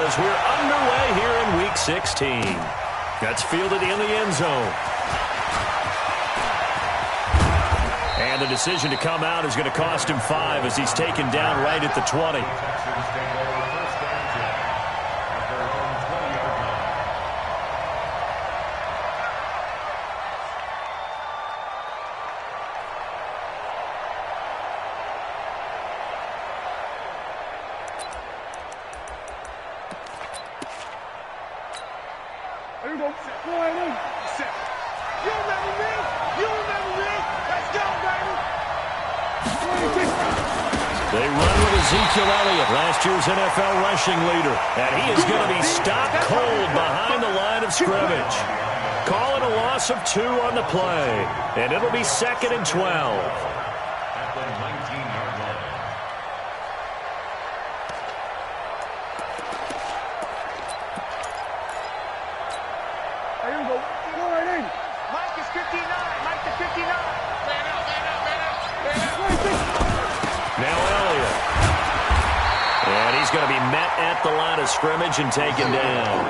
as we're underway here in Week 16. That's fielded in the end zone. And the decision to come out is going to cost him 5 as he's taken down right at the 20. There you go. Go right in. Set. You remember me? You remember me? Let's go, baby. They run with Ezekiel Elliott, last year's NFL rushing leader. And he is going to be stopped cold behind the line of scrimmage. Calling a loss of 2 on the play. And it'll be 2nd and 12. At the 19-yard line. There you go. Go right in. Mike is 59. Mike is 59. Man out, man out, man out. Man out. Now Elliott. And he's going to be met at the line of scrimmage and taken down.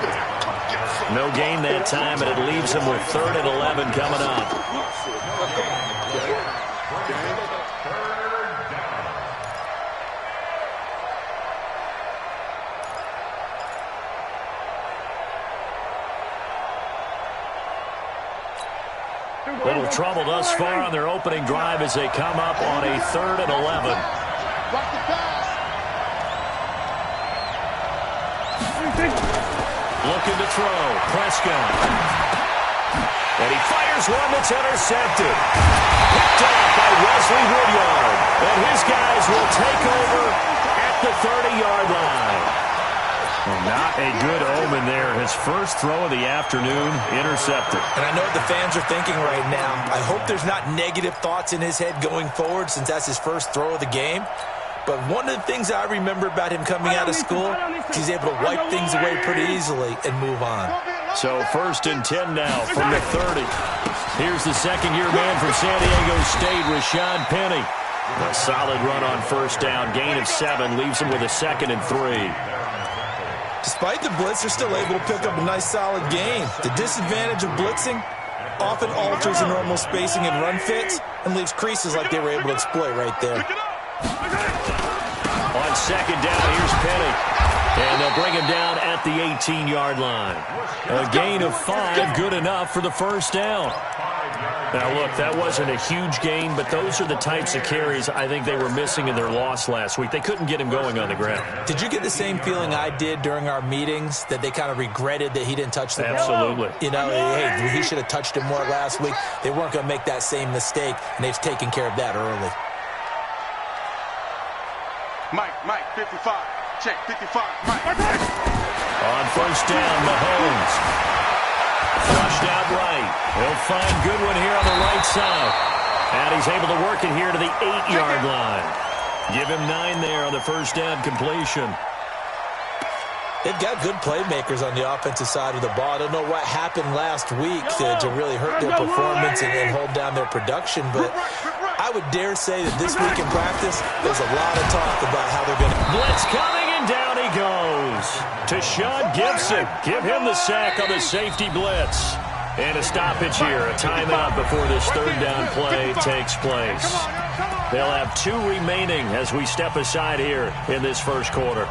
No gain that time, and it leaves him with 3rd and 11 coming up. Little trouble thus far on their opening drive as they come up on a 3rd and 11. Looking to throw. Prescott. And he fires one that's intercepted. Picked off by Wesley Woodyard. And his guys will take over at the 30-yard line. Well, not a good omen there. His first throw of the afternoon, intercepted. And I know what the fans are thinking right now. I hope there's not negative thoughts in his head going forward since that's his first throw of the game. But one of the things I remember about him coming out of school, he's able to wipe things away pretty easily and move on. So 1st and 10 now from the 30. Here's the second-year man from San Diego State, Rashad Penny. A solid run on first down. Gain of 7 leaves him with a 2nd and 3. Despite the blitz, they're still able to pick up a nice, solid gain. The disadvantage of blitzing often alters the normal spacing and run fits and leaves creases like they were able to exploit right there. On second down, here's Penny. And they'll bring him down at the 18-yard line. A gain of 5, good enough for the first down. Now, look, that wasn't a huge gain, but those are the types of carries I think they were missing in their loss last week. They couldn't get him going on the ground. Did you get the same feeling I did during our meetings, that they kind of regretted that he didn't touch the ball? Absolutely. You know, hey, he should have touched him more last week. They weren't going to make that same mistake, and they've taken care of that early. Mike, 55. Check, 55. Mike. On first down, Mahomes. Flushed out right. He'll find Goodwin here on the right side. And he's able to work it here to the 8-yard line. Give him 9 there on the first down completion. They've got good playmakers on the offensive side of the ball. I don't know what happened last week to really hurt their performance and hold down their production, but I would dare say that this week in practice, there's a lot of talk about how they're going to... Blitz coming, and down he goes. To Sean Gibson. Give him the sack on the safety blitz. And a stoppage here, a timeout before this 3rd down play takes place. They'll have 2 remaining as we step aside here in this first quarter.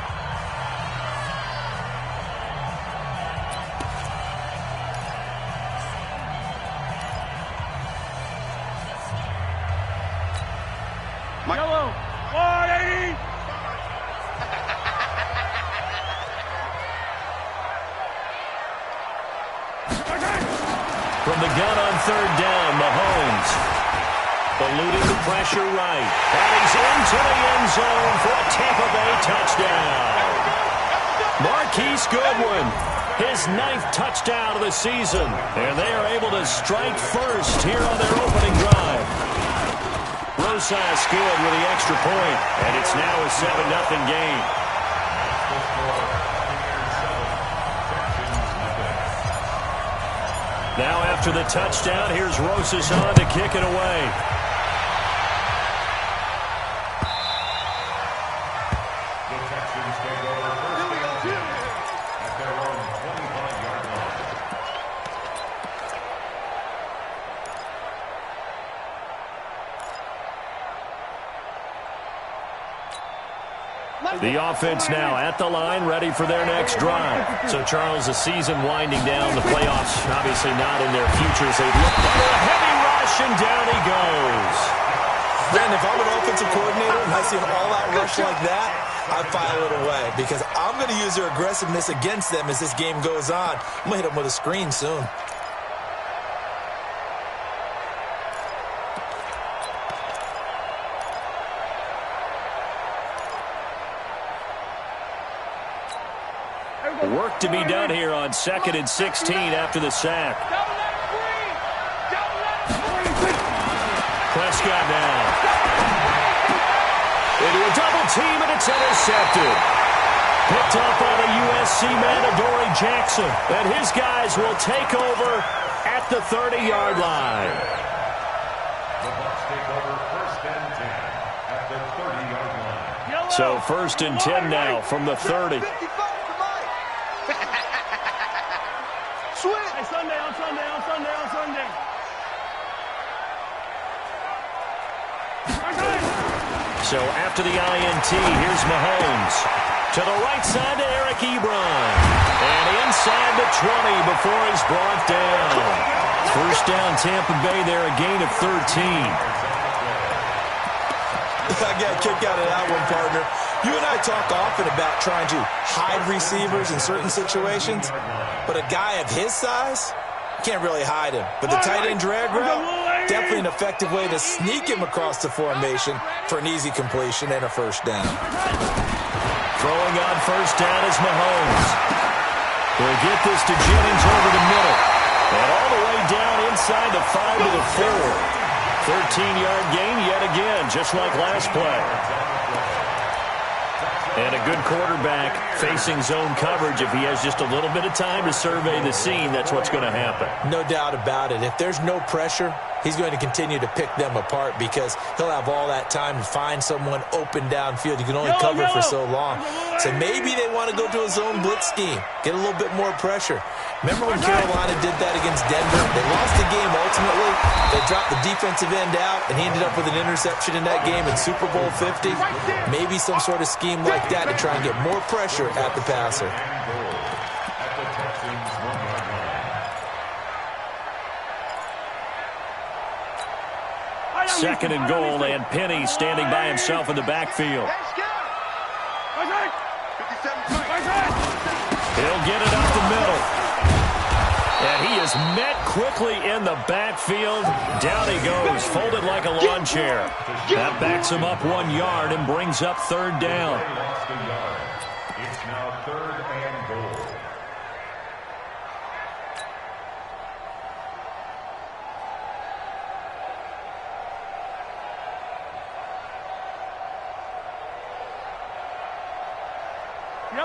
Yellow. 180. From the gun on 3rd down, Mahomes eluding the pressure right. And he's into the end zone for a Tampa Bay touchdown. Marquise Goodwin, his 9th touchdown of the season. And they are able to strike first here on their opening drive. Rosas good with the extra point, and it's now a 7-0 game. Now after the touchdown, here's Rosas on to kick it away. The offense now at the line, ready for their next drive. So, Charles, the season winding down, the playoffs obviously not in their futures. They look for a heavy rush, and down he goes. Man, if I'm an offensive coordinator and I see an all-out rush like that, I file it away because I'm going to use their aggressiveness against them as this game goes on. I'm going to hit them with a screen soon. Work to be done here on 2nd and 16 after the sack. Prescott now. Into a double team, and it's intercepted. Picked up on a USC man, Adoree Jackson. And his guys will take over at the 30-yard line. The Bucs take over 1st and 10 at the 30-yard line. So 1st and 10 now from the 30. Hey, Sunday, on Sunday, on Sunday, on Sunday. So after the INT, here's Mahomes. To the right side to Eric Ebron. And inside the 20 before he's brought down. 1st down Tampa Bay there, a gain of 13. I got a kick out of that one, partner. You and I talk often about trying to hide receivers in certain situations, but a guy of his size can't really hide him. But the tight end drag route, definitely an effective way to sneak him across the formation for an easy completion and a 1st down. Throwing on 1st down is Mahomes. He'll get this to Jennings over the middle. And all the way down inside the 5 to the 4. 13-yard gain yet again, just like last play. And a good quarterback facing zone coverage. If he has just a little bit of time to survey the scene, that's what's going to happen. No doubt about it. If there's no pressure, he's going to continue to pick them apart because he'll have all that time to find someone open downfield. You can only cover for so long. So maybe they want to go to a zone blitz scheme, get a little bit more pressure. Remember when Carolina did that against Denver? They lost the game ultimately. They dropped the defensive end out, and he ended up with an interception in that game in Super Bowl 50. Maybe some sort of scheme like that to try and get more pressure at the passer. At the Texans' 1-yard line. 2nd and goal, and Penny standing by himself in the backfield. He'll get it up the middle. And he is met quickly in the backfield. Down he goes, folded like a lawn chair. That backs him up 1 yard and brings up 3rd down. They lost a yard. It's now 3rd and goal.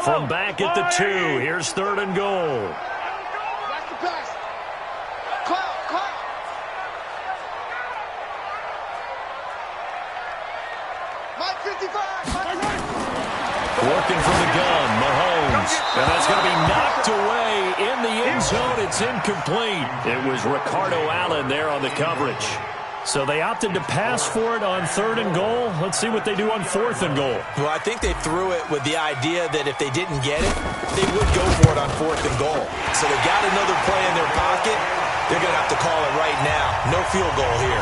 From back at the 2, here's 3rd and goal. Watch the pass. Cloud. Mike 55. Working from the gun, Mahomes. And that's going to be knocked away in the end zone. It's incomplete. It was Ricardo Allen there on the coverage. So they opted to pass for it on 3rd and goal. Let's see what they do on 4th and goal. Well, I think they threw it with the idea that if they didn't get it, they would go for it on 4th and goal. So they got another play in their pocket. They're going to have to call it right now. No field goal here.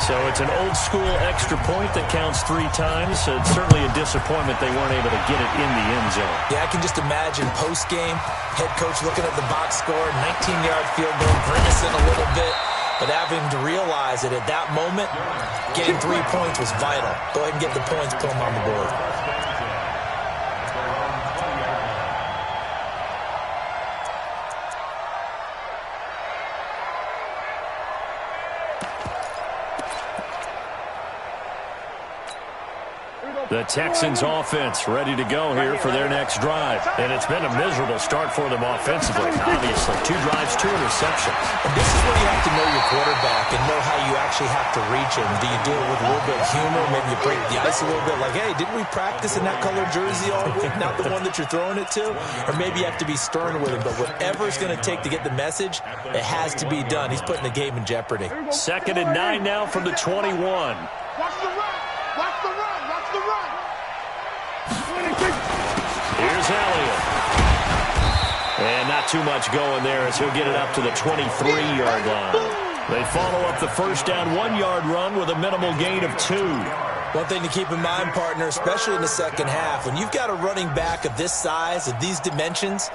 So it's an old-school extra point that counts 3 times. So it's certainly a disappointment they weren't able to get it in the end zone. Yeah, I can just imagine post-game, head coach looking at the box score, 19-yard field goal, grimacing a little bit. But having to realize that at that moment, getting 3 points was vital. Go ahead and get the points, put them on the board. The Texans offense ready to go here for their next drive. And it's been a miserable start for them offensively. Obviously, 2 drives, 2 interceptions. And this is where you have to know your quarterback and know how you actually have to reach him. Do you do it with a little bit of humor? Maybe you break the ice a little bit like, hey, didn't we practice in that colored jersey all week? Not the one that you're throwing it to? Or maybe you have to be stern with him. But whatever it's going to take to get the message, it has to be done. He's putting the game in jeopardy. 2nd and 9 now from the 21. Watch the run. Watch the run. Watch the run. Elliott. And not too much going there as he'll get it up to the 23-yard line. They follow up the first down 1-yard run with a minimal gain of 2. One thing to keep in mind, partner, especially in the second half, when you've got a running back of this size, of these dimensions,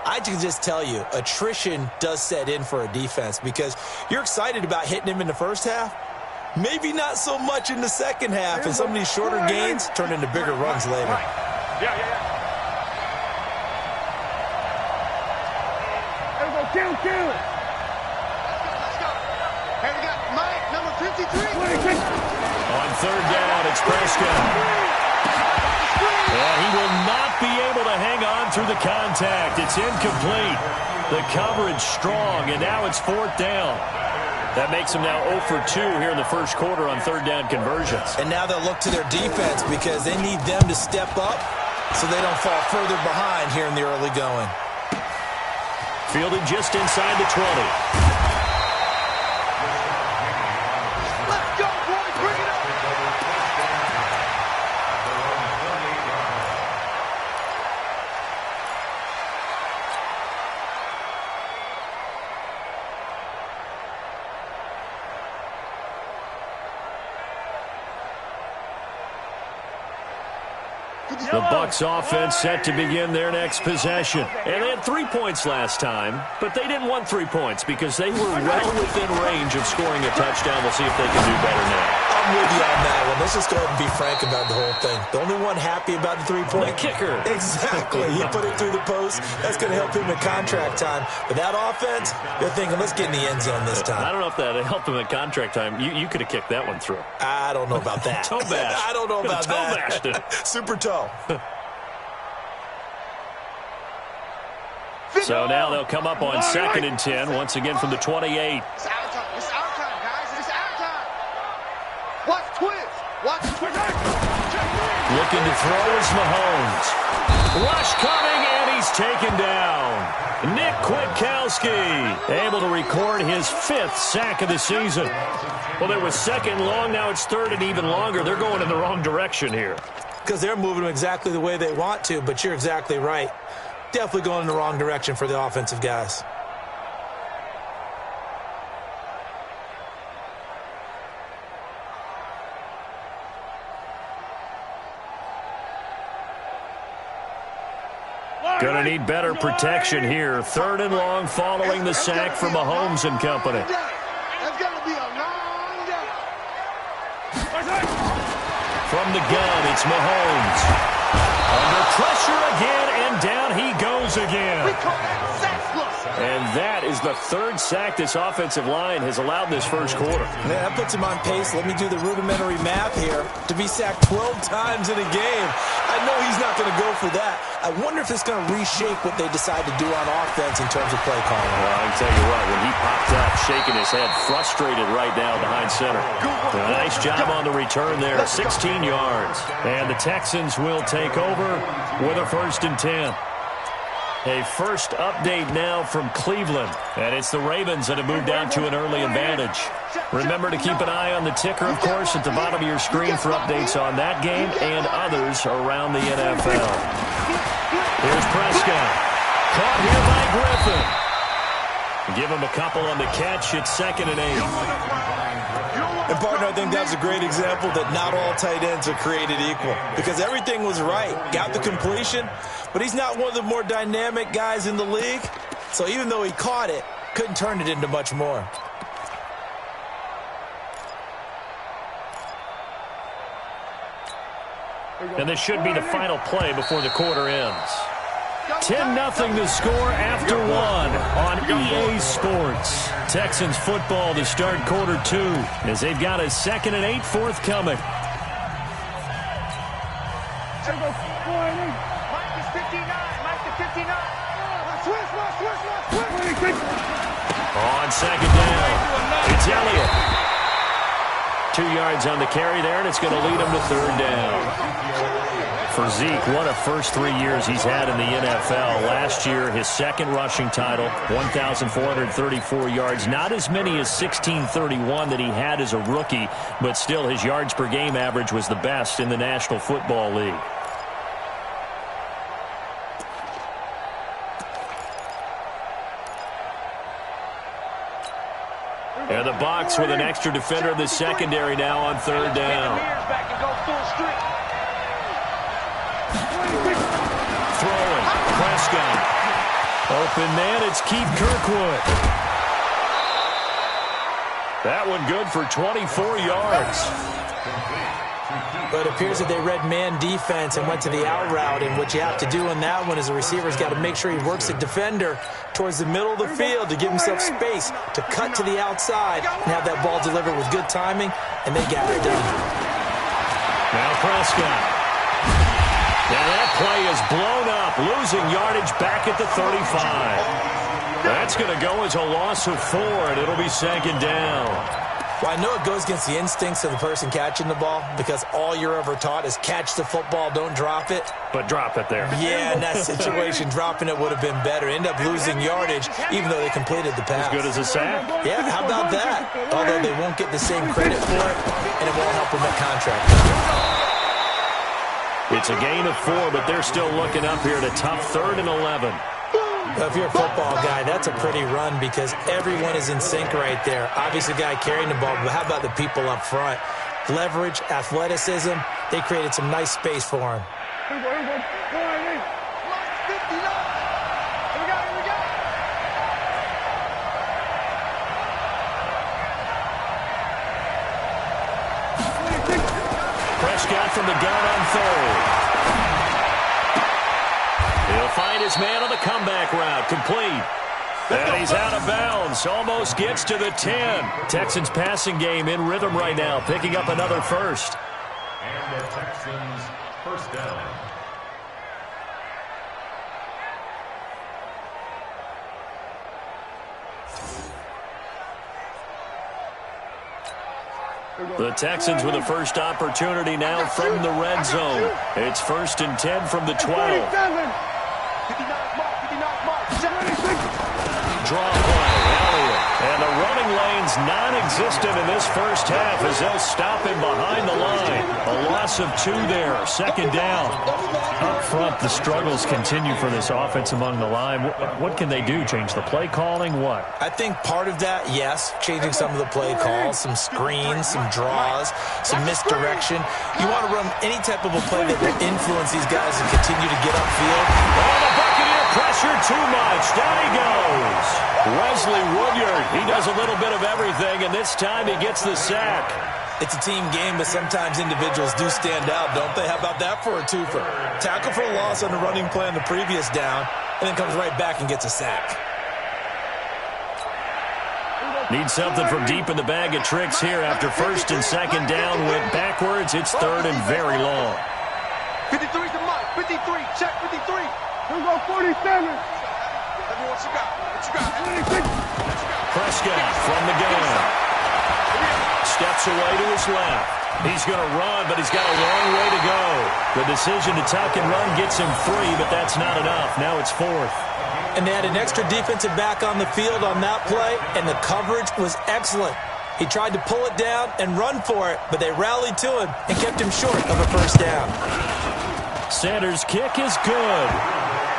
I can just tell you, attrition does set in for a defense because you're excited about hitting him in the first half. Maybe not so much in the second half, and some of these shorter gains turn into bigger runs later. Yeah. There we go, kill. Let's go. Hey, we got Mike, number 53. On third down, it's Prescott. And he will not be able to hang on through the contact. It's incomplete. The coverage strong, and now it's fourth down. That makes them now 0 for 2 here in the first quarter on third down conversions. And now they'll look to their defense because they need them to step up so they don't fall further behind here in the early going. Fielded just inside the 20. The Bucs offense set to begin their next possession. And they had 3 points last time, but they didn't want 3 points because they were well within range of scoring a touchdown. We'll see if they can do better now. I'm with you on that one. Let's just go ahead and be frank about the whole thing. The only one happy about the 3-point. The kicker. Exactly. He put it through the post. That's going to help him in contract time. But that offense, they're thinking, let's get in the end zone this time. I don't know if that helped him in contract time. You could have kicked that one through. I don't know about that. Toe bash. I don't know about toe that. Bashed it. Super toe. So now they'll come up on 2nd and 10, once again from the 28. It's our time. It's our time, guys. It's our time. Watch twist. Watch twist. Looking to throw is Mahomes. Rush coming, and he's taken down. Nick Kwiatkowski able to record his 5th sack of the season. Well, there was 2nd long. Now it's 3rd and even longer. They're going in the wrong direction here. Because they're moving them exactly the way they want to, but you're exactly right. Definitely going in the wrong direction for the offensive guys. Going to need better protection here. 3rd and long following the sack from Mahomes and company. That's going to be a long day. From the gun, it's Mahomes. Under pressure again, and down he goes again. We call that senseless. And that is the 3rd sack this offensive line has allowed this first quarter. Man, that puts him on pace. Let me do the rudimentary math here. To be sacked 12 times in a game. I know he's not going to go for that. I wonder if it's going to reshape what they decide to do on offense in terms of play calling. Well, I can tell you what, when he popped up, shaking his head, frustrated right now behind center. A nice job on the return there, 16 yards. And the Texans will take over with a 1st and 10. A first update now from Cleveland. And it's the Ravens that have moved out to an early advantage. Remember to keep an eye on the ticker, of course, at the bottom of your screen for updates on that game and others around the NFL. Here's Prescott. Caught here by Griffin. Give him a couple on the catch. It's 2nd and 8. And, partner, I think that's a great example that not all tight ends are created equal. Because everything was right. Got the completion, but he's not one of the more dynamic guys in the league. So even though he caught it, couldn't turn it into much more. And this should be the final play before the quarter ends. 10-0 the score after 1 on EA Sports. Texans football to start quarter 2 as they've got a 2nd and 8 forthcoming. Mike is 59. Mike is 59. Switch. On 2nd down, it's Elliott. 2 yards on the carry there, and it's going to lead him to 3rd down. For Zeke, what a first 3 years he's had in the NFL. Last year, his 2nd rushing title, 1,434 yards. Not as many as 1,631 that he had as a rookie, but still his yards per game average was the best in the National Football League. And the Bucs with an extra defender in the secondary now on third down. Throwing. Prescott. Open man, it's Keith Kirkwood. That one good for 24 yards. But it appears that they read man defense and went to the out route, and what you have to do on that one is the receiver's got to make sure he works the defender towards the middle of the field to give himself space to cut to the outside and have that ball delivered with good timing, and they got it done. Now Prescott. Now that play is blown up, losing yardage back at the 35. That's going to go as a loss of 4, and it'll be second down. Well, I know it goes against the instincts of the person catching the ball because all you're ever taught is catch the football, don't drop it. But drop it there. Yeah, in that situation, dropping it would have been better. End up losing yardage even though they completed the pass. As good as a sack. Yeah, how about that? Although they won't get the same credit for it, and it won't help them at contract. It's a gain of 4, but they're still looking up here at a tough 3rd and 11. Well, if you're a football guy, that's a pretty run because everyone is in sync right there. Obviously, the guy carrying the ball, but how about the people up front? Leverage, athleticism, they created some nice space for him. Prescott from the gun on 3rd. He'll find his man on the comeback route. Complete. And he's out of bounds. Almost gets to the 10. Texans passing game in rhythm right now, picking up another first. And the Texans first down. The Texans with the first opportunity now from the red zone. It's 1st and 10 from the 12. Draw play, Elliott. And the running lane's non-existent in this first half as they'll stop him behind the line. A loss of 2 there, second down. Up front, the struggles continue for this offense among the line. What can they do? Change the play calling? What? I think part of that, yes, changing some of the play calls, some screens, some draws, some misdirection. You want to run any type of a play that will influence these guys and continue to get upfield. Oh, the Buccaneer pressure too much. Down he goes. Wesley Woodyard, he does a little bit of everything, and this time he gets the sack. It's a team game, but sometimes individuals do stand out, don't they? How about that for a twofer? Tackle for a loss on the running play on the previous down, and then comes right back and gets a sack. Need something from deep in the bag of tricks here after 1st and 2nd down went backwards. It's 3rd and very long. 53's the mark. 53. Check 53. Here we go, 47. What you got? What you got? Prescott from the gun. Steps away to his left. He's going to run, but he's got a long way to go. The decision to tuck and run gets him 3, but that's not enough. Now it's 4th. And they had an extra defensive back on the field on that play, and the coverage was excellent. He tried to pull it down and run for it, but they rallied to him and kept him short of a first down. Sanders' kick is good.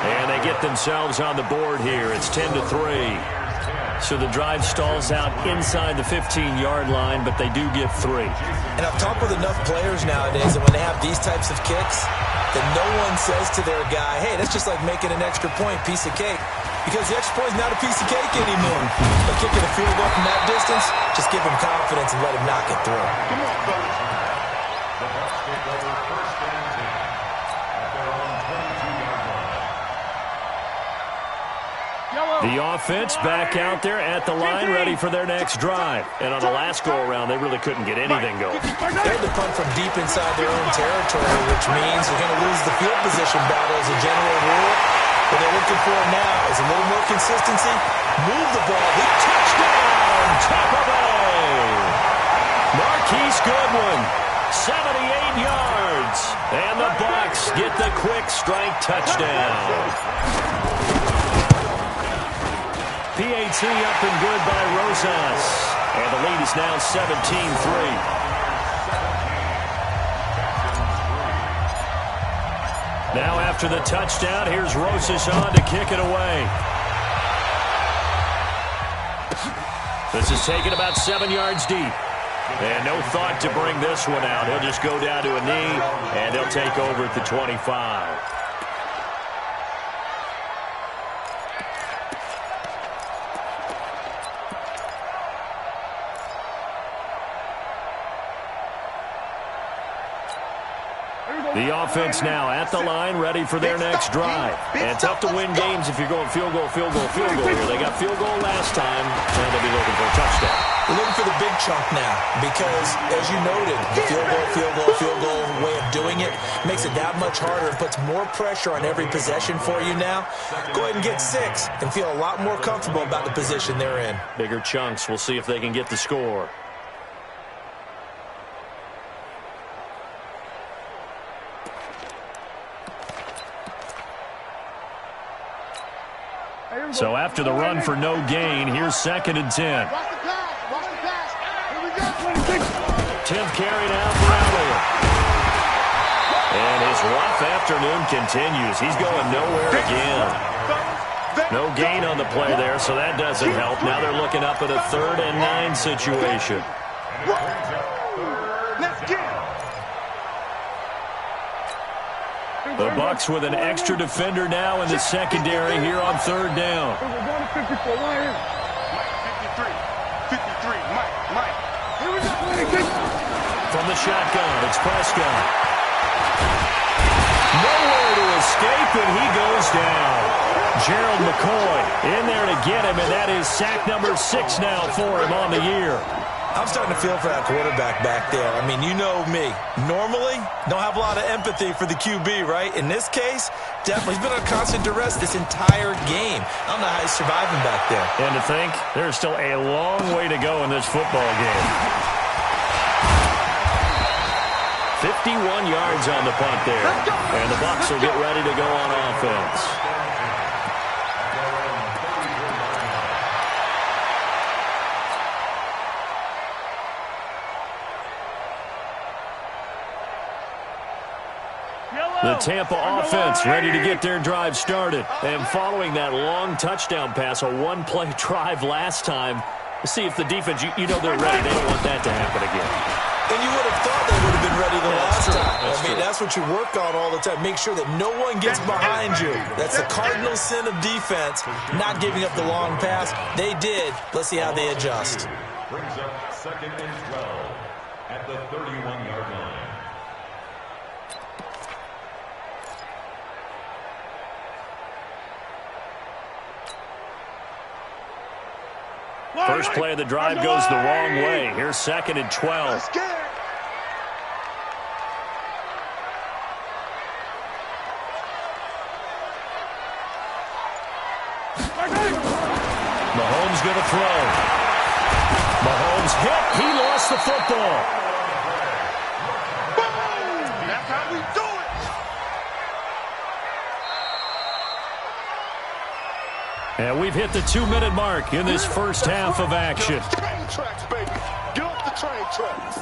And they get themselves on the board here. It's 10-3. So the drive stalls out inside the 15-yard line, but they do get 3. And I've talked with enough players nowadays that when they have these types of kicks, that no one says to their guy, hey, that's just like making an extra point, piece of cake. Because the extra point is not a piece of cake anymore. But kicking a field goal from that distance, just give him confidence and let him knock it through. Come on, fellas. The Bucs take over 1st and 10 at their own 22-yard line. The offense back out there at the line, ready for their next drive. And on the last go-around, they really couldn't get anything going. They had to punt from deep inside their own territory, which means they're going to lose the field position battle as a general rule. What they're looking for now is a little more consistency. Move the ball. The touchdown! Tampa Bay! Marquise Goodwin, 78 yards. And the Bucs get the quick strike touchdown. PAT up and good by Rosas. And the lead is now 17-3. Now after the touchdown, here's Rosas on to kick it away. This is taken about 7 yards deep. And no thought to bring this one out. He'll just go down to a knee, and he'll take over at the 25. The offense now at the line, ready for their next drive. And tough to win games if you're going field goal, field goal, field goal here. They got field goal last time, and they'll be looking for a touchdown. They're looking for the big chunk now because, as you noted, the field goal way of doing it makes it that much harder and puts more pressure on every possession for you now. Go ahead and get 6 and feel a lot more comfortable about the position they're in. Bigger chunks. We'll see if they can get the score. So after the run for no gain, here's 2nd and 10. 10th carry now for Elliott. And his rough afternoon continues. He's going nowhere again. No gain on the play there, so that doesn't help. Now they're looking up at a 3rd and 9 situation. The Bucs with an extra defender now in the secondary here on 3rd down. From the shotgun, it's Prescott. Nowhere to escape, and he goes down. Gerald McCoy in there to get him, and that is sack number 6 now for him on the year. I'm starting to feel for that quarterback back there. I mean, you know me. Normally, don't have a lot of empathy for the QB, right? In this case, definitely. He's been on constant duress this entire game. I don't know how he's surviving back there. And to think, there's still a long way to go in this football game. 51 yards on the punt there. And the Bucs will get ready to go on offense. The Tampa offense ready to get their drive started. And following that long touchdown pass, a one-play drive last time, see if the defense, you know they're ready. They don't want that to happen again. And you would have thought they would have been ready the last time. That's what you work on all the time. Make sure that no one gets behind you. That's the cardinal sin of defense, not giving up the long pass. They did. Let's see how they adjust. Brings up 2nd and 12 at the 31-yard line. First play of the drive goes the wrong way. Here's 2nd and 12. Mahomes going to throw. Mahomes hit. He lost the football. That's how we do it. And we've hit the 2-minute mark in this first half of action. Train tracks, baby. Get off the train tracks.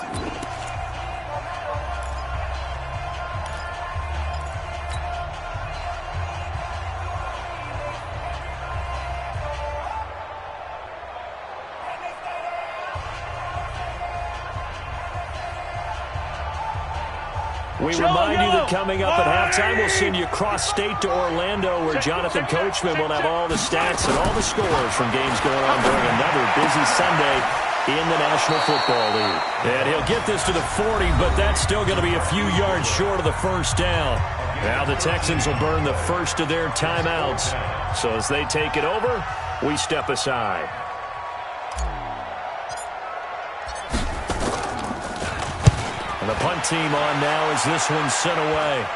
We remind you that coming up at halftime, we'll send you cross-state to Orlando, where Jonathan Coachman will have all the stats and all the scores from games going on during another busy Sunday in the National Football League. And he'll get this to the 40, but that's still going to be a few yards short of the first down. Now the Texans will burn the first of their timeouts. So as they take it over, we step aside. And the punt team on now as this one's sent away.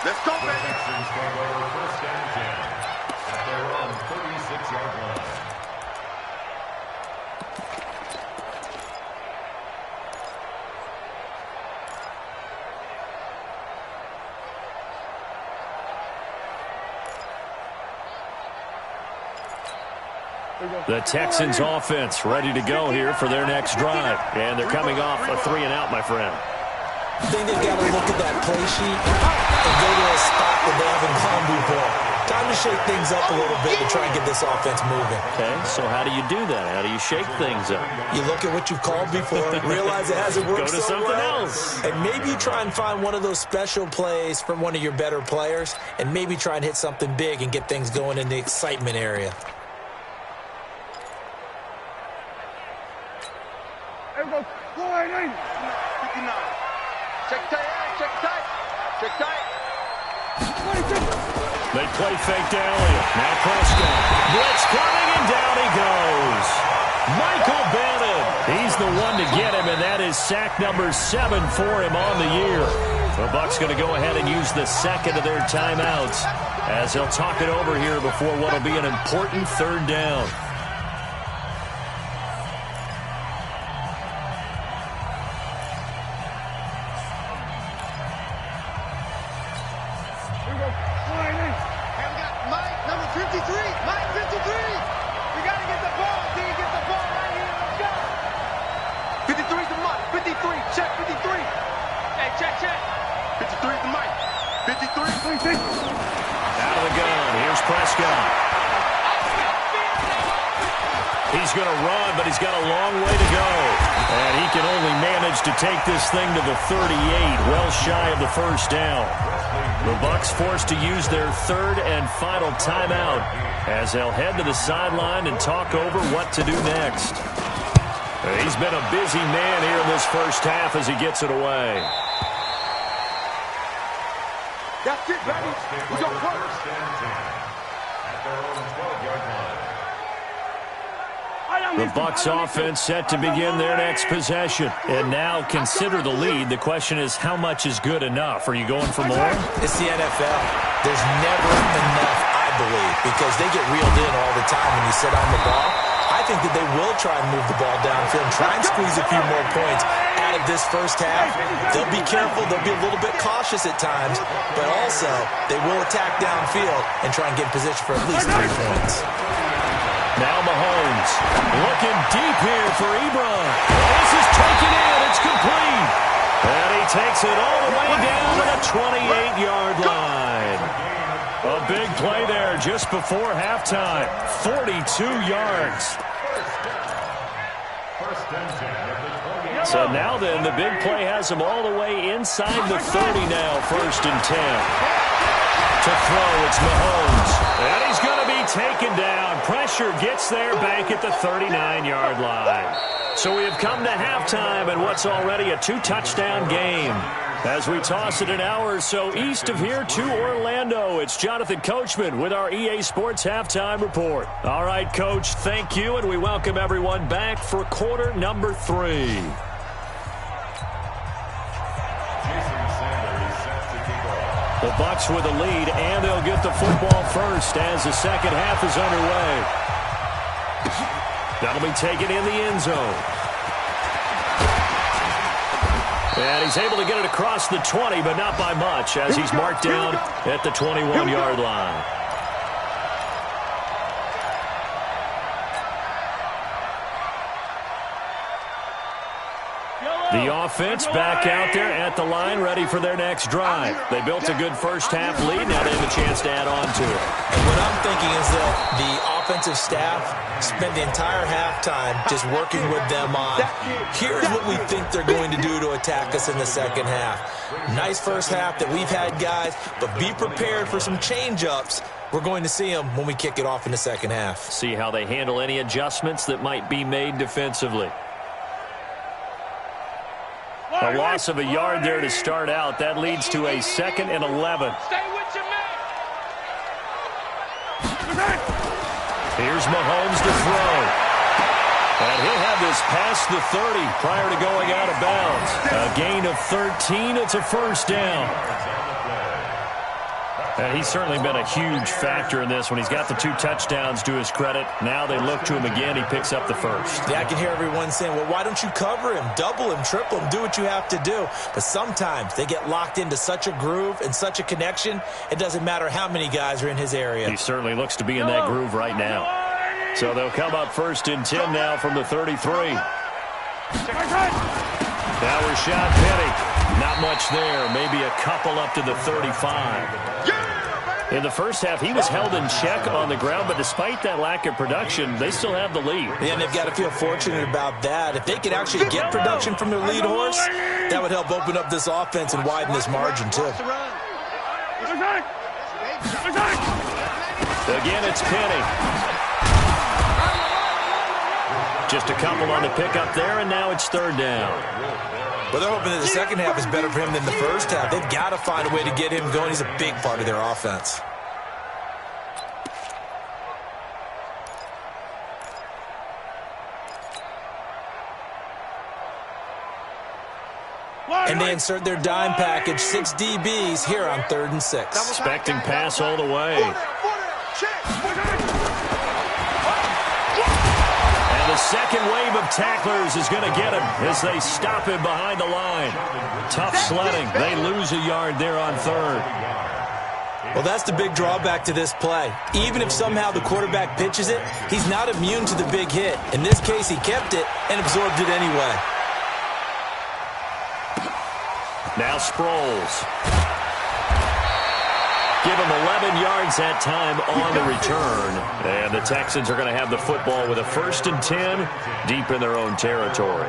Let's go, baby. Texans take over 1st and 10 at their own 36-yard line. The Texans offense ready to go here for their next drive. And they're coming off a 3-and-out, my friend. I think they've got to look at that play sheet and go to a spot that they haven't gone before. Time to to shake things up a little bit to try and get this offense moving. Okay, so how do you do that? How do you shake things up? You look at what you've called before, realize it hasn't worked Go to so something well, else. and maybe you try and find one of those special plays from one of your better players, and maybe try and hit something big and get things going in the excitement area. There we go. Go right in. 59. Check tight. Check tight. Check tight. 26. They play fake to Elliott. Now Prescott. Blitz coming, and down he goes. Michael Bennett. He's the one to get him, and that is sack number 7 for him on the year. The Bucs going to go ahead and use the second of their timeouts as they'll talk it over here before what will be an important third down. Out of the gun. Here's Prescott. He's going to run, but he's got a long way to go. And he can only manage to take this thing to the 38, well shy of the first down. The Bucs forced to use their third and final timeout as they'll head to the sideline and talk over what to do next. He's been a busy man here in this first half as he gets it away. That's it, baby. We're going to work. The Bucs offense set to begin their next possession. And now consider the lead. The question is, how much is good enough? Are you going for more? It's the NFL. There's never enough, I believe, because they get reeled in all the time when you sit on the ball. I think that they will try and move the ball downfield and try and squeeze a few more points out of this first half. They'll be careful. They'll be a little bit cautious at times, but also they will attack downfield and try and get in position for at least 3 points. Now Mahomes looking deep here for Ebron. This is taken in. It's complete. And he takes it all the way down to the 28-yard line. A big play there just before halftime. 42 yards. So now then, the big play has him all the way inside the 30 now. 1st and 10. To throw, it's Mahomes. And he's going to be taken down. Pressure gets there back at the 39-yard line. So we have come to halftime in what's already a 2-touchdown game. As we toss it an hour or so east of here to Orlando, it's Jonathan Coachman with our EA Sports Halftime Report. All right, Coach, thank you, and we welcome everyone back for quarter number 3. The Bucs with a lead, and they'll get the football first as the second half is underway. That'll be taken in the end zone. And he's able to get it across the 20, but not by much, as he's marked down at the 21-yard line. The offense back out there at the line, ready for their next drive. They built a good first-half lead. Now they have a chance to add on to it. And what I'm thinking is that the offensive staff spent the entire halftime just working with them on, here's what we think they're going to do to attack us in the second half. Nice first half that we've had, guys, but be prepared for some change-ups. We're going to see them when we kick it off in the second half. See how they handle any adjustments that might be made defensively. A loss of a yard there to start out. That leads to a 2nd and 11. Stay with your man. Here's Mahomes to throw. And he'll have this past the 30 prior to going out of bounds. A gain of 13. It's a first down. And he's certainly been a huge factor in this when he's got the 2 touchdowns to his credit. Now they look to him again. He picks up the first. Yeah, I can hear everyone saying, well, why don't you cover him, double him, triple him, do what you have to do. But sometimes they get locked into such a groove and such a connection, it doesn't matter how many guys are in his area. He certainly looks to be in that groove right now. So they'll come up 1st and 10 now from the 33. Now Rashad Penny. Not much there. Maybe a couple up to the 35. In the first half, he was held in check on the ground, but despite that lack of production, they still have the lead. Yeah, and they've got to feel fortunate about that. If they could actually get production from their lead horse, that would help open up this offense and widen this margin, too. Again, it's Penny. Just a couple on the pickup there, and now it's third down. Well, they're hoping that the second half is better for him than the first half. They've got to find a way to get him going. He's a big part of their offense. And they insert their dime package, 6 DBs here on 3rd and 6. Expecting pass all the way. And the second wave of tacklers is going to get him as they stop him behind the line. Tough sledding. They lose a yard there on 3rd. Well, that's the big drawback to this play. Even if somehow the quarterback pitches it, he's not immune to the big hit. In this case, he kept it and absorbed it anyway. Now Sproles. Give him 11 yards that time on the return. And the Texans are going to have the football with a 1st and 10 deep in their own territory.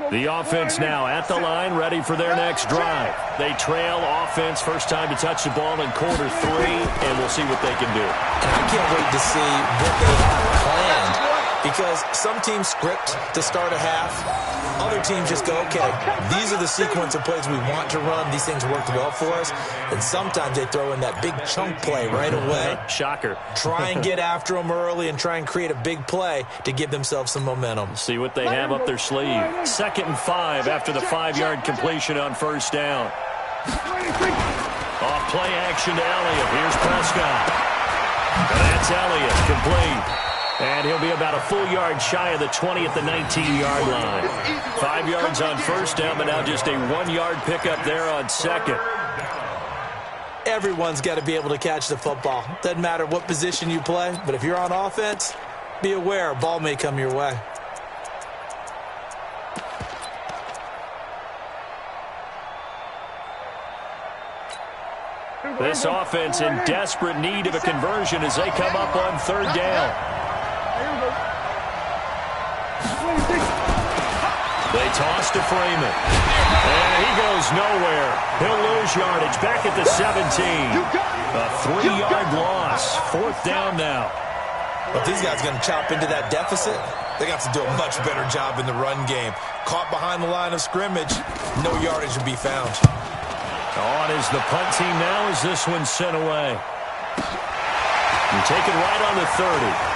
The offense now at the line, ready for their next drive. They trail offense, first time to touch the ball in quarter 3, and we'll see what they can do. And I can't wait to see what they have planned, because some teams script to start a half. Other teams just go, okay, these are the sequence of plays we want to run. These things worked well for us. And sometimes they throw in that big chunk play right away. Shocker. Try and get after them early and try and create a big play to give themselves some momentum. See what they have up their sleeve. 2nd and 5 after the 5-yard completion on 1st down. Off play action to Elliott. Here's Prescott. And that's Elliott, complete. And he'll be about a full yard shy of the 20 at the 19-yard line. 5 yards on 1st down, but now just a 1-yard pickup there on 2nd. Everyone's got to be able to catch the football. Doesn't matter what position you play, but if you're on offense, be aware a ball may come your way. This offense in desperate need of a conversion as they come up on 3rd down. They toss to Freeman. And he goes nowhere. He'll lose yardage back at the 17. A 3-yard loss. 4th down now. But these guys are going to chop into that deficit. They got to do a much better job in the run game. Caught behind the line of scrimmage, no yardage to be found. On is the punt team now as this one's sent away. And taken right on the 30.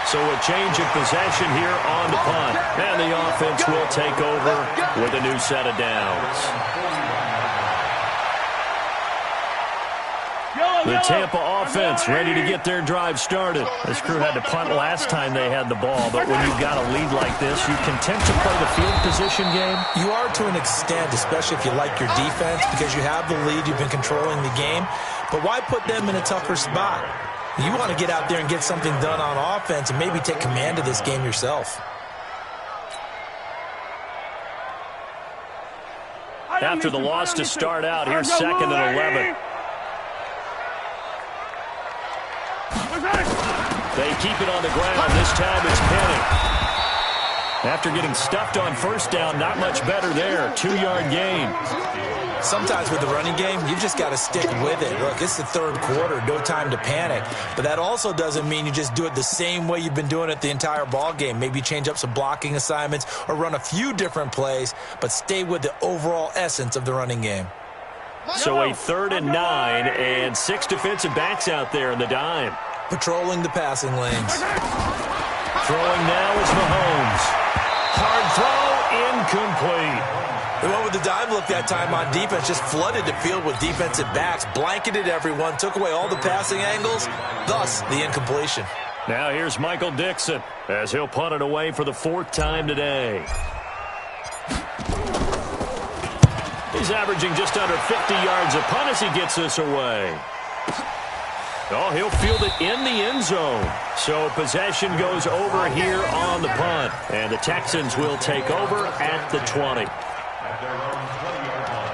So a change of possession here on the punt. And the offense will take over with a new set of downs. The Tampa offense ready to get their drive started. This crew had to punt last time they had the ball, but when you've got a lead like this, you content to play the field position game? You are to an extent, especially if you like your defense, because you have the lead, you've been controlling the game. But why put them in a tougher spot? You want to get out there and get something done on offense and maybe take command of this game yourself. After the loss to start out, here's 2nd and 11. They keep it on the ground. This time it's Penny. After getting stuffed on 1st down, not much better there. 2-yard gain. Sometimes with the running game, you've just got to stick with it. Look, it's the 3rd quarter, no time to panic. But that also doesn't mean you just do it the same way you've been doing it the entire ball game. Maybe change up some blocking assignments or run a few different plays, but stay with the overall essence of the running game. So a 3rd and 9 and 6 defensive backs out there in the dime. Patrolling the passing lanes. Throwing now is Mahomes. Hard throw, incomplete. They went with the dime look that time on defense, just flooded the field with defensive backs, blanketed everyone, took away all the passing angles, thus the incompletion. Now here's Michael Dixon as he'll punt it away for the 4th time today. He's averaging just under 50 yards a punt as he gets this away. Oh, he'll field it in the end zone. So possession goes over here on the punt. And the Texans will take over at the 20. At their own 20-yard line.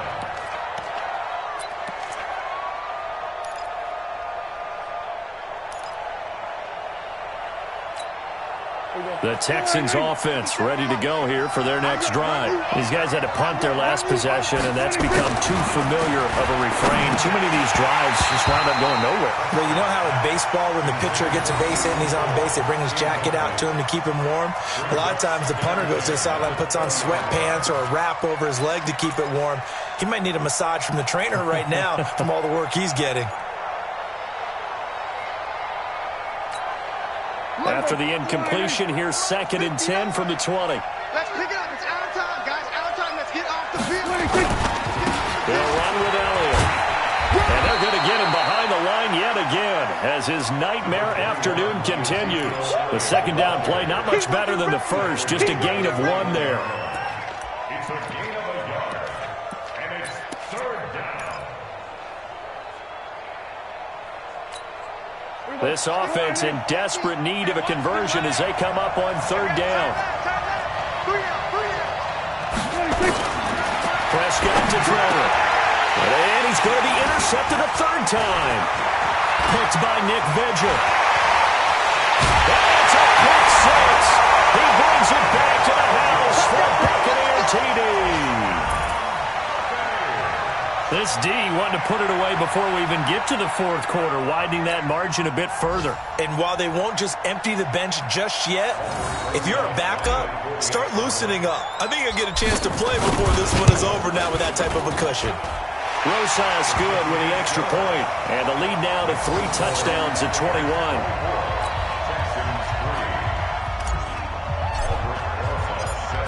The Texans offense ready to go here for their next drive. These guys had to punt their last possession, and that's become too familiar of a refrain. Too many of these drives just wound up going nowhere. Well, you know how in baseball, when the pitcher gets a base hit and he's on base, they bring his jacket out to him to keep him warm? A lot of times the punter goes to the sideline, puts on sweatpants or a wrap over his leg to keep it warm. He might need a massage from the trainer right now from all the work he's getting. After the incompletion, here's 2nd and 10 from the 20. Let's pick it up. It's our time, guys. Our time. Let's get off the field. They'll run with Elliott. And they're going to get him behind the line yet again as his nightmare afternoon continues. The second down play, not much better than the first, just a gain of 1 there. It's a gain of a yard. And it's 3rd down. This offense in desperate need of a conversion as they come up on 3rd down. Prescott to Trevor. And he's going to be intercepted a 3rd time. Picked by Nick Vigil. That's a pick 6. He brings it back to the house for Buccaneer TD. This D wanted to put it away before we even get to the 4th quarter, widening that margin a bit further. And while they won't just empty the bench just yet, if you're a backup, start loosening up. I think you'll get a chance to play before this one is over now with that type of a cushion. Rosas good with the extra point. And the lead now to 3 touchdowns at 21.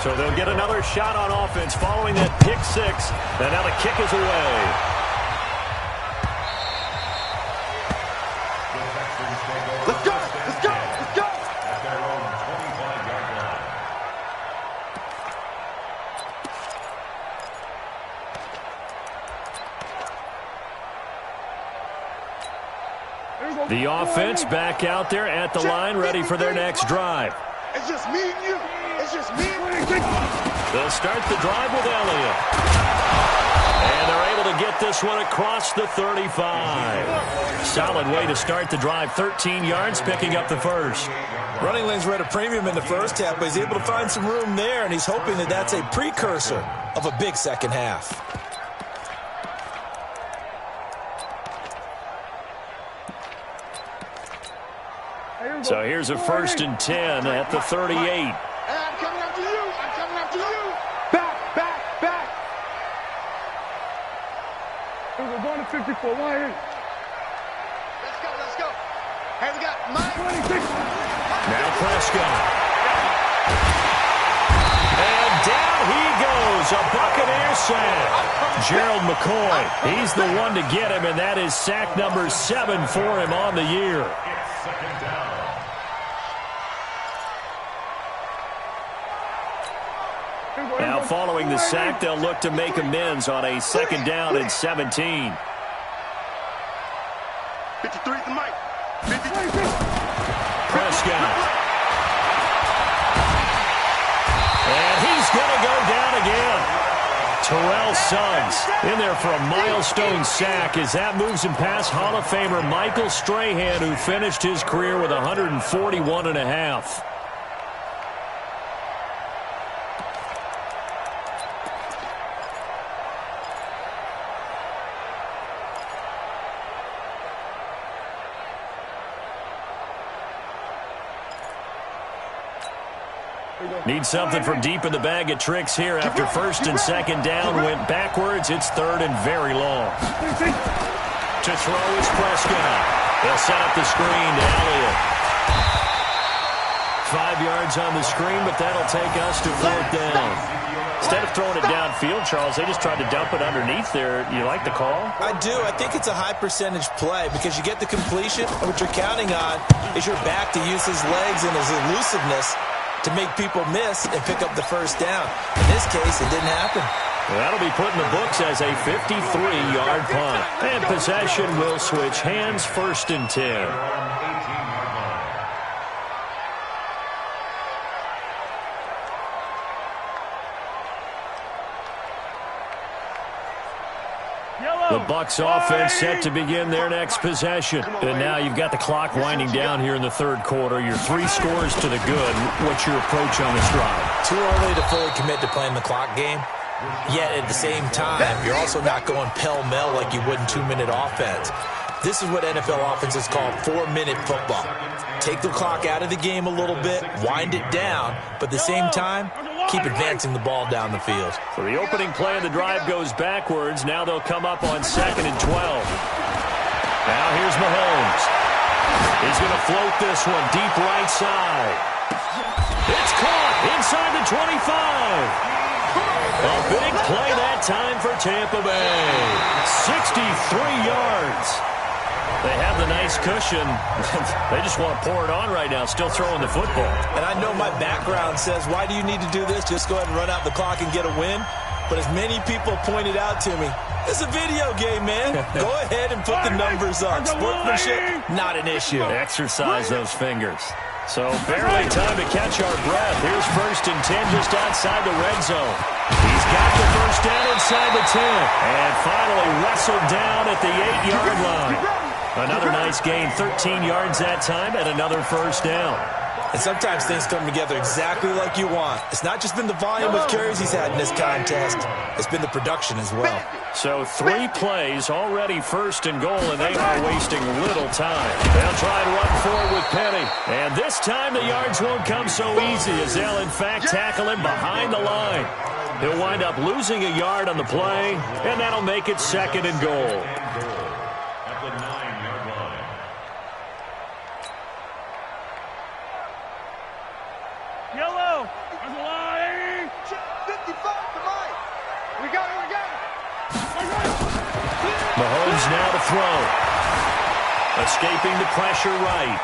So they'll get another shot on offense following that pick 6. And now the kick is away. Let's go. Let's go. Let's go. At their own 25-yard line. The offense back out there at the line, ready for their next drive. It's just me and you. It's just me and you. They'll start the drive with Elliott. And they're able to get this one across the 35. Solid way to start the drive. 13 yards, picking up the first. Running lanes were at a premium in the first half, but he's able to find some room there, and he's hoping that that's a precursor of a big second half. So here's a 1st and 10 at the 38. Hey, I'm coming after you. I'm coming after you. Back, back, back. We're going to 54. Why here? Let's go, let's go. Hey, we got Mike. 26. Now Prescott. And down he goes. A Buccaneer sack. Gerald McCoy. He's the one to get him, and that is sack number 7 for him on the year. It's 2nd down. Now following the sack, they'll look to make amends on a 2nd down and 17. 53 to Mike. 53. Prescott. And he's going to go down again. Terrell Suggs in there for a milestone sack as that moves him past Hall of Famer Michael Strahan, who finished his career with 141.5. Need something from deep in the bag of tricks here after 1st and 2nd down. Went backwards. It's 3rd and very long. To throw is Prescott. They'll set up the screen to Elliott. 5 yards on the screen, but that'll take us to 4th down. Instead of throwing it downfield, Charles, they just tried to dump it underneath there. You like the call? I do. I think it's a high percentage play because you get the completion, and what you're counting on is your back to use his legs and his elusiveness to make people miss and pick up the 1st down. In this case, it didn't happen. That'll be put in the books as a 53-yard punt. And possession will switch hands, 1st and 10. The Bucs offense set to begin their next possession. And now you've got the clock winding down here in the 3rd quarter. You're 3 scores to the good. What's your approach on this drive? Too early to fully commit to playing the clock game. Yet at the same time, you're also not going pell-mell like you would in 2-minute offense. This is what NFL offenses call 4-minute football. Take the clock out of the game a little bit, wind it down, but at the same time, keep advancing the ball down the field. So the opening play of the drive goes backwards. Now they'll come up on 2nd and 12. Now here's Mahomes. He's going to float this one deep right side. It's caught inside the 25. A big play that time for Tampa Bay. 63 yards. They have the nice cushion. They just want to pour it on right now, still throwing the football. And I know my background says, why do you need to do this? Just go ahead and run out the clock and get a win. But as many people pointed out to me, it's a video game, man. Go ahead and put the numbers up. Sportsmanship, not an issue. Exercise those fingers. So barely time to catch our breath. Here's 1st and 10 just outside the red zone. He's got the first down inside the 10. And finally wrestled down at the 8-yard line. Another nice gain, 13 yards that time, and another first down. And sometimes things come together exactly like you want. It's not just been the volume of carries he's had in this contest. It's been the production as well. So 3 plays, already 1st and goal, and they are wasting little time. They'll try and run forward with Penny. And this time the yards won't come so easy as they'll, in fact, tackle him behind the line. He'll wind up losing a yard on the play, and that'll make it 2nd and goal. At the 9-yard line. Yellow. There's a line. 55 to Mike. We got it. Mahomes now to throw. Escaping the pressure right.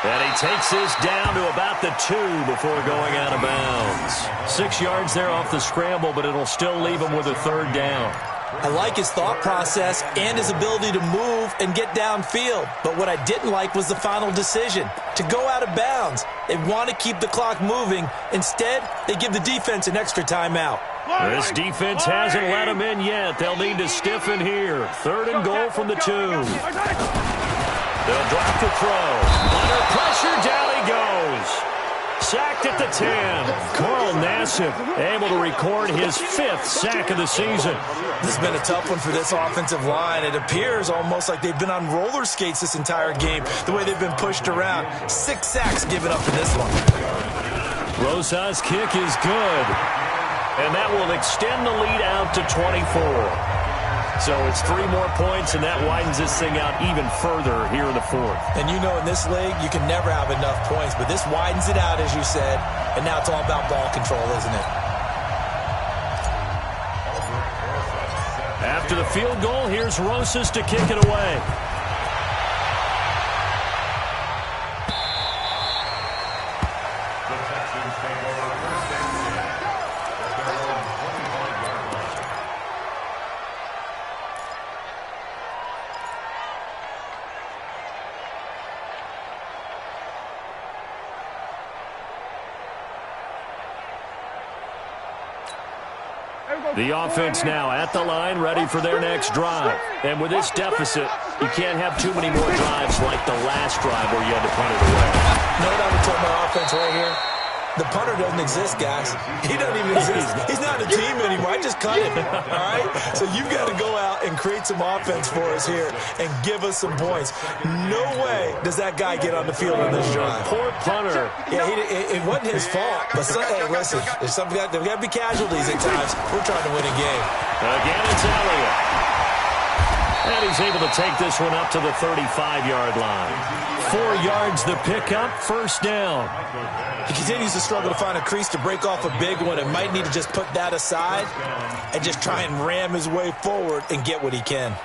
And he takes this down to about the 2 before going out of bounds. 6 yards there off the scramble, but it'll still leave him with a 3rd down. I like his thought process and his ability to move and get downfield. But what I didn't like was the final decision, to go out of bounds. They want to keep the clock moving. Instead, they give the defense an extra timeout. This defense hasn't let him in yet. They'll need to stiffen here. 3rd and goal from the 2. They'll drop the throw. Under pressure, down he goes. Sacked at the 10. Carl Nassib able to record his 5th sack of the season. This has been a tough one for this offensive line. It appears almost like they've been on roller skates this entire game, the way they've been pushed around. 6 sacks given up in this one. Rosa's kick is good. And that will extend the lead out to 24. So it's 3 more points, and that widens this thing out even further here in the 4th. And you know in this league, you can never have enough points, but this widens it out, as you said, and now it's all about ball control, isn't it? After the field goal, here's Rosas to kick it away. The Texans take over 1st and 10. At their own 25-yard line. The offense now at the line, ready for their next drive. And with this deficit, you can't have too many more drives like the last drive where you had to punt it away. You know what I would tell my offense right here? The punter doesn't exist, guys. He doesn't even exist. He's not a team anymore. I just cut him, all right? So you've got to go out and create some offense for us here and give us some points. No way does that guy get on the field in this drive. Poor punter. Yeah, it wasn't his fault. But, hey, listen, there's got to be casualties at times. We're trying to win a game. Again, it's Elliott. And he's able to take this one up to the 35-yard line. 4 yards the pickup, 1st down. He continues to struggle to find a crease to break off a big one and might need to just put that aside and just try and ram his way forward and get what he can.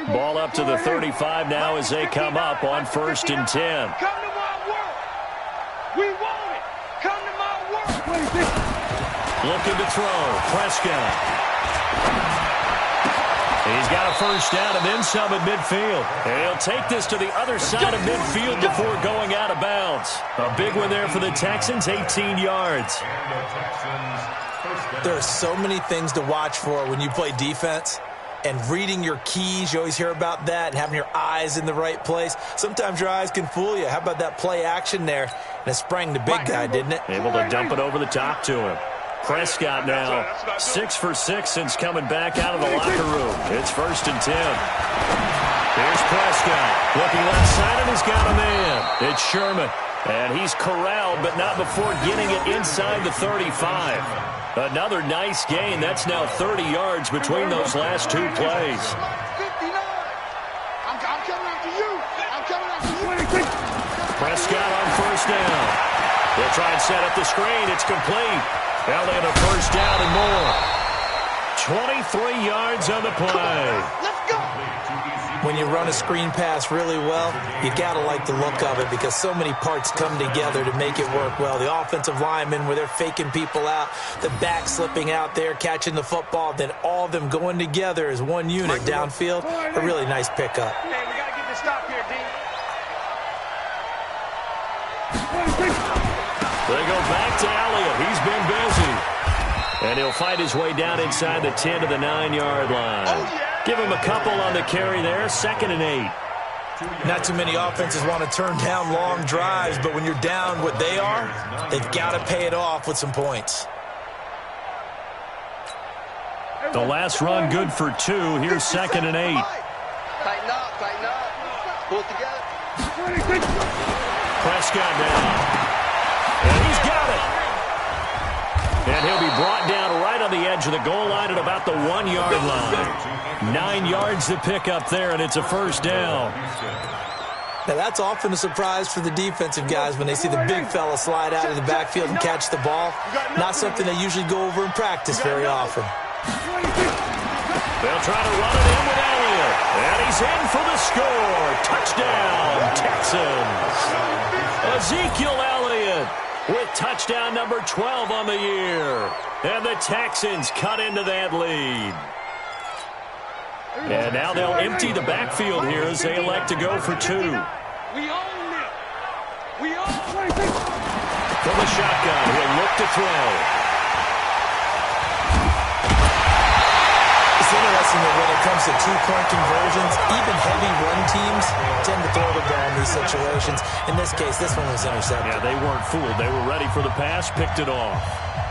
Ball up to the 35 now as they come up on 1st and 10. Come to my world. We want it. Come to my world. Looking to throw. Prescott. He's got a first down and then some at midfield. And he'll take this to the other side of midfield before going out of bounds. A big one there for the Texans, 18 yards. There are so many things to watch for when you play defense. And reading your keys, you always hear about that, and having your eyes in the right place. Sometimes your eyes can fool you. How about that play action there? And it sprang the big guy, didn't it? Able to dump it over the top to him. Prescott now 6 for 6 since coming back out of the locker room. It's 1st and 10. Here's Prescott. Looking left side, and he's got a man. It's Sherman. And he's corralled, but not before getting it inside the 35. Another nice gain. That's now 30 yards between those last 2 plays. I'm coming after you. I'm coming after you. Prescott on first down. They'll try and set up the screen. It's complete. Now they have a first down and more. 23 yards on the play. Let's go. When you run a screen pass really well, you got to like the look of it because so many parts come together to make it work well. The offensive linemen, where they're faking people out, the back slipping out there, catching the football, then all of them going together as one unit downfield. A really nice pickup. Hey, we got to get this stop here, D. They go back to Elliott. He's been busy. And he'll fight his way down inside the 10 to the 9-yard line. Give him a couple on the carry there. 2nd and 8. Not too many offenses want to turn down long drives, but when you're down what they are, they've got to pay it off with some points. The last run good for 2. Here's 2nd and 8. Tighten up, tighten up. Pull it together. Prescott now. And he's got it. And he'll be brought down right on the edge of the goal line at about the 1-yard line. 9 yards to pick up there, and it's a first down. Now, that's often a surprise for the defensive guys when they see the big fella slide out of the backfield and catch the ball. Not something they usually go over in practice very often. They'll try to run it in with Elliott. And he's in for the score. Touchdown, Texans. Ezekiel Elliott with touchdown number 12 on the year. And the Texans cut into that lead. And now they'll empty the backfield here as they elect to go for 2. We own it. We own it. From the shotgun, he'll look to throw. It's interesting that when it comes to 2-point conversions, even heavy run teams tend to throw the ball in these situations. In this case, this one was intercepted. Yeah, they weren't fooled. They were ready for the pass, picked it off.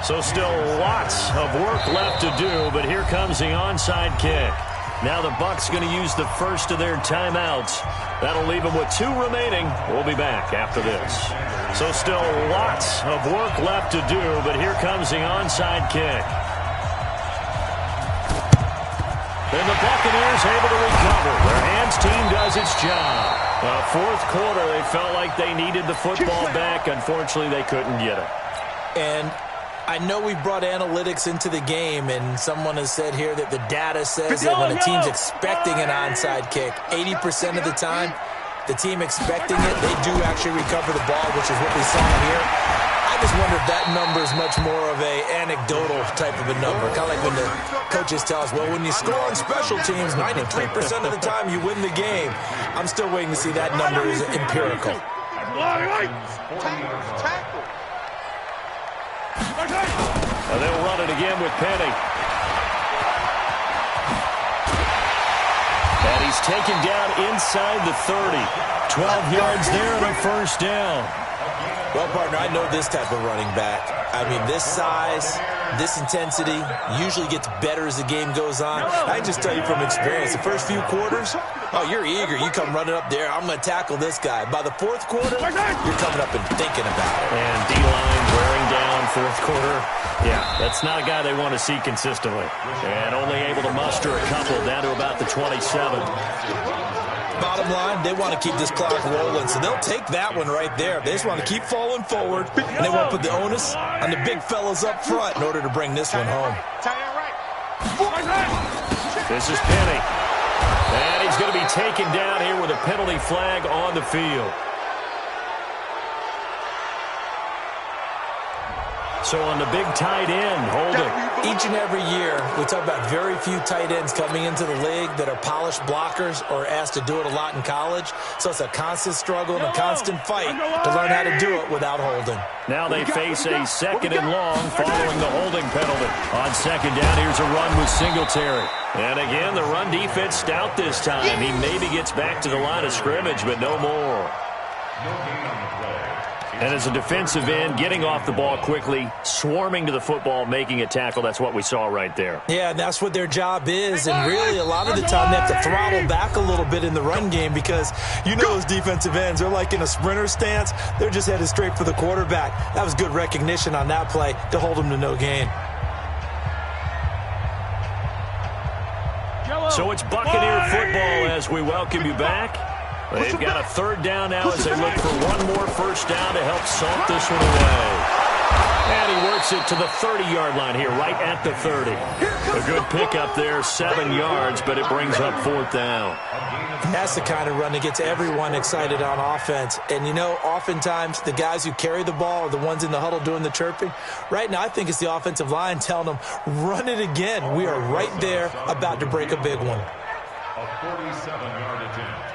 So still lots of work left to do, but here comes the onside kick. Now the Bucs going to use the first of their timeouts. That'll leave them with 2 remaining. We'll be back after this. So still lots of work left to do, but here comes the onside kick. And the Buccaneers able to recover. Their hands team does its job. Fourth quarter, they felt like they needed the football back. Unfortunately, they couldn't get it. And I know we brought analytics into the game, and someone has said here that the data says that when a team's expecting an onside kick, 80% of the time, the team expecting it, they do actually recover the ball, which is what we saw here. I just wonder if that number is much more of a anecdotal type of a number. Kind of like when the coaches tell us, well, when you score on special teams, 93% of the time you win the game. I'm still waiting to see that number is empirical. Tackle. And they'll run it again with Penny. And he's taken down inside the 30. 12 yards there and a first down. Well, partner, I know this type of running back. I mean, this size, this intensity usually gets better as the game goes on. I just tell you from experience, the first few quarters, oh, you're eager. You come running up there, I'm going to tackle this guy. By the fourth quarter, you're coming up and thinking about it. And D-line wearing down fourth quarter. Yeah, that's not a guy they want to see consistently. And only able to muster a couple down to about the 27. Bottom line, they want to keep this clock rolling, so they'll take that one right there. They just want to keep falling forward, and they won't put the onus on the big fellas up front in order to bring this one home. This is Penny. And he's going to be taken down here with a penalty flag on the field. So on the big tight end, holding. Each and every year, we talk about very few tight ends coming into the league that are polished blockers or asked to do it a lot in college. So it's a constant struggle and a constant fight to learn how to do it without holding. Now they face a 2nd and long following the holding penalty. On 2nd down, here's a run with Singletary. And again, the run defense stout this time. He maybe gets back to the line of scrimmage, but no more. And as a defensive end, getting off the ball quickly, swarming to the football, making a tackle, that's what we saw right there. Yeah, and that's what their job is. And really, a lot of the time, they have to throttle back a little bit in the run game because you know those defensive ends, they're like in a sprinter stance. They're just headed straight for the quarterback. That was good recognition on that play to hold them to no gain. So it's Buccaneer football as we welcome you back. They've got a 3rd down now as they look for one more first down to help salt this one away. And he works it to the 30-yard line here, right at the 30. A good pickup there, 7 yards, but it brings up 4th down. That's the kind of run that gets everyone excited on offense. And, you know, oftentimes the guys who carry the ball are the ones in the huddle doing the chirping. Right now, I think it's the offensive line telling them, run it again. We are right there about to break a big one. A 47-yard attempt.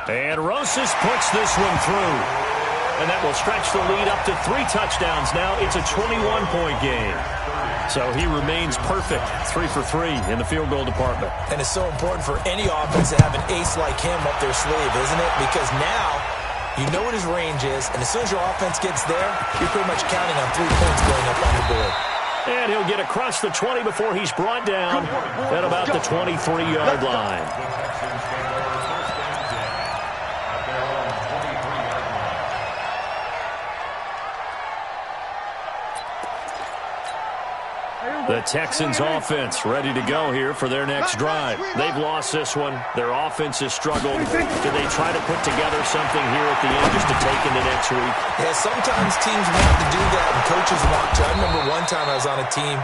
And Rosas puts this one through. And that will stretch the lead up to 3 touchdowns now. It's a 21-point game. So he remains perfect, 3 for 3 in the field goal department. And it's so important for any offense to have an ace like him up their sleeve, isn't it? Because now you know what his range is, and as soon as your offense gets there, you're pretty much counting on 3 points going up on the board. And he'll get across the 20 before he's brought down at about the 23-yard line. The Texans offense ready to go here for their next drive. They've lost this one. Their offense has struggled. Do they try to put together something here at the end just to take into next week? Yeah, sometimes teams want to do that and coaches want to. I remember one time I was on a team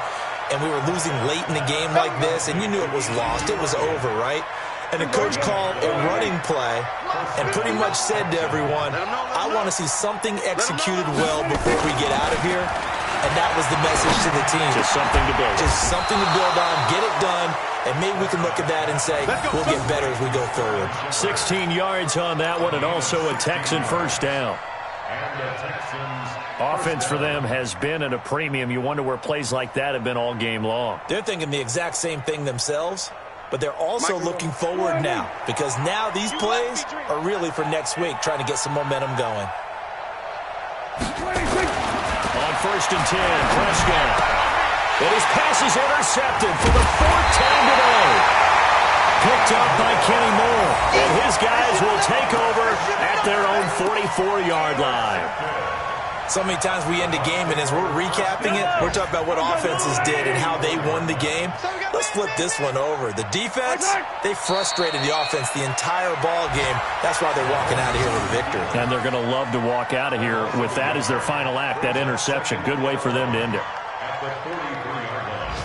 and we were losing late in the game like this and you knew it was lost. It was over, right? And the coach called a running play and pretty much said to everyone, I want to see something executed well before we get out of here. And that was the message to the team. Just something to build. Just something to build on, get it done, and maybe we can look at that and say, we'll get better as we go forward. 16 yards on that one, and also a Texan first down. And the Texans. Offense for them has been at a premium. You wonder where plays like that have been all game long. They're thinking the exact same thing themselves, but they're also looking forward now, because now these plays are really for next week, trying to get some momentum going. On 1st and 10, Prescott. And his pass is intercepted for the 4th time today. Picked up by Kenny Moore. And his guys will take over at their own 44-yard line. So many times we end a game, and as we're recapping it, we're talking about what offenses did and how they won the game. Let's flip this one over. The defense, they frustrated the offense the entire ball game. That's why they're walking out of here with a victory. And they're going to love to walk out of here with that as their final act, that interception. Good way for them to end it. At the 43-yard line.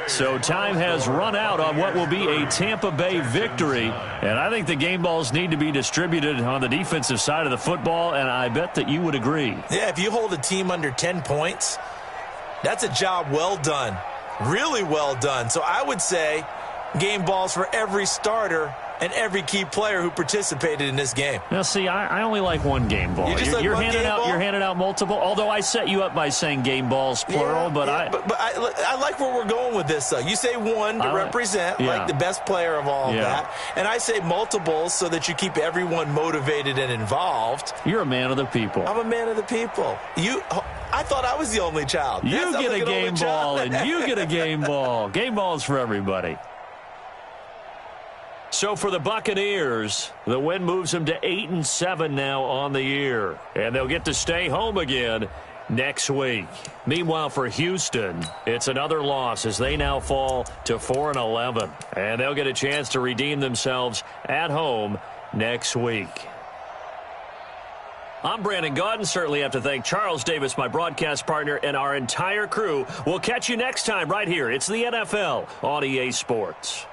So time has run out on what will be a Tampa Bay victory. And I think the game balls need to be distributed on the defensive side of the football, and I bet that you would agree. Yeah, if you hold a team under 10 points, that's a job well done. Really well done. So I would say game balls for every starter and every key player who participated in this game. Now, see, I only like one game ball. You're handing out multiple, although I set you up by saying game balls, plural. But I like where we're going with this, though. You say one to represent, like the best player of all that. And I say multiples so that you keep everyone motivated and involved. You're a man of the people. I'm a man of the people. I thought I was the only child. You get a game ball, and you get a game ball. Game balls for everybody. So for the Buccaneers, the win moves them to 8-7 now on the year. And they'll get to stay home again next week. Meanwhile, for Houston, it's another loss as they now fall to 4-11. And they'll get a chance to redeem themselves at home next week. I'm Brandon Gaudin. Certainly have to thank Charles Davis, my broadcast partner, and our entire crew. We'll catch you next time right here. It's the NFL on EA Sports.